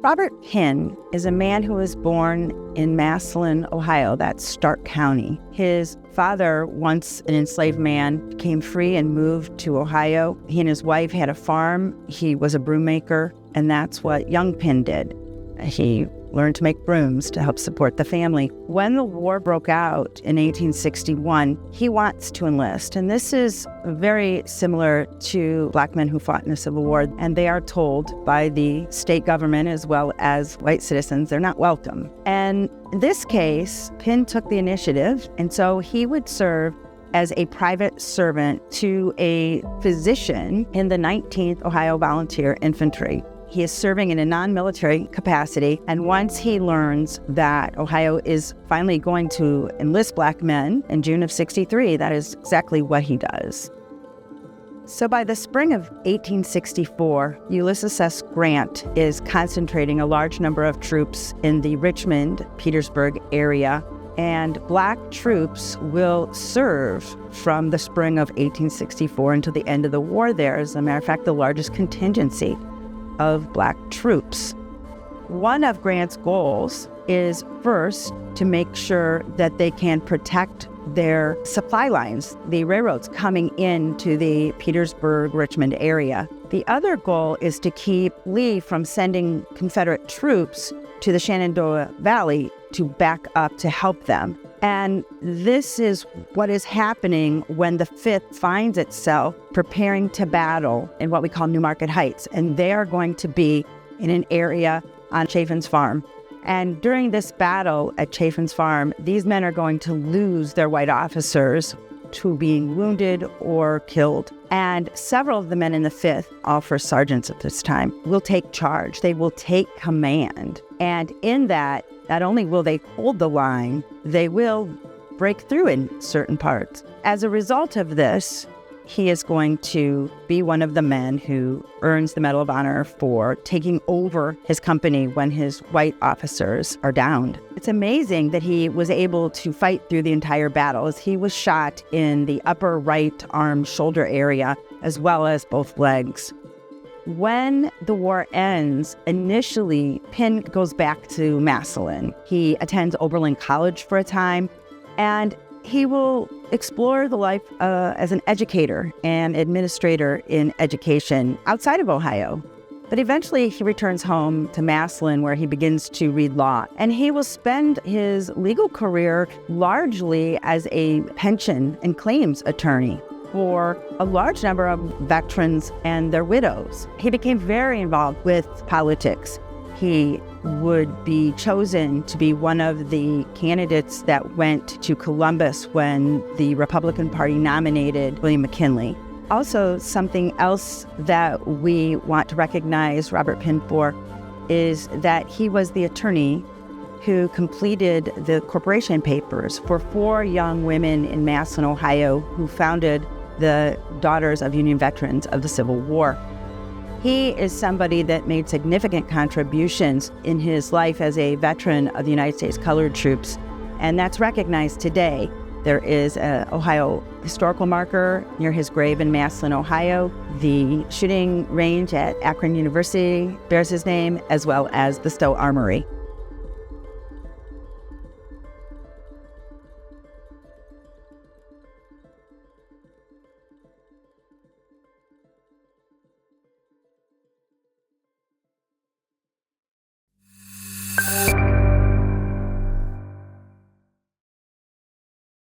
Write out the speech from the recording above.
Robert Pinn is a man who was born in Massillon, Ohio. That's Stark County. His father, once an enslaved man, became free and moved to Ohio. He and his wife had a farm. He was a broom maker, and that's what young Pinn did. He learned to make brooms to help support the family. When the war broke out in 1861, he wants to enlist. And this is very similar to Black men who fought in the Civil War. And they are told by the state government as well as white citizens they're not welcome. And in this case, Pinn took the initiative. And so he would serve as a private servant to a physician in the 19th Ohio Volunteer Infantry. He is serving in a non-military capacity, and once he learns that Ohio is finally going to enlist Black men in June of '63, that is exactly what he does. So by the spring of 1864, Ulysses S. Grant is concentrating a large number of troops in the Richmond, Petersburg area, and Black troops will serve from the spring of 1864 until the end of the war there. As a matter of fact, the largest contingency of Black troops. One of Grant's goals is first to make sure that they can protect their supply lines, the railroads coming into the Petersburg-Richmond area. The other goal is to keep Lee from sending Confederate troops to the Shenandoah Valley to back up to help them. And this is what is happening when the 5th finds itself preparing to battle in what we call New Market Heights. And they are going to be in an area on Chaffin's Farm. And during this battle at Chaffin's Farm, these men are going to lose their white officers to being wounded or killed. And several of the men in the 5th, all first sergeants at this time, will take charge. They will take command. And in that, not only will they hold the line, they will break through in certain parts. As a result of this, he is going to be one of the men who earns the Medal of Honor for taking over his company when his white officers are downed. It's amazing that he was able to fight through the entire battle, as he was shot in the upper right arm shoulder area as well as both legs. When the war ends, initially, Pinn goes back to Massillon. He attends Oberlin College for a time, and he will explore the life as an educator and administrator in education outside of Ohio. But eventually, he returns home to Massillon, where he begins to read law. And he will spend his legal career largely as a pension and claims attorney for a large number of veterans and their widows. He became very involved with politics. He would be chosen to be one of the candidates that went to Columbus when the Republican Party nominated William McKinley. Also, something else that we want to recognize Robert Pinn for is that he was the attorney who completed the corporation papers for 4 young women in Massillon, Ohio, who founded the Daughters of Union Veterans of the Civil War. He is somebody that made significant contributions in his life as a veteran of the United States Colored Troops, and that's recognized today. There is an Ohio historical marker near his grave in Massillon, Ohio. The shooting range at Akron University bears his name, as well as the Stowe Armory.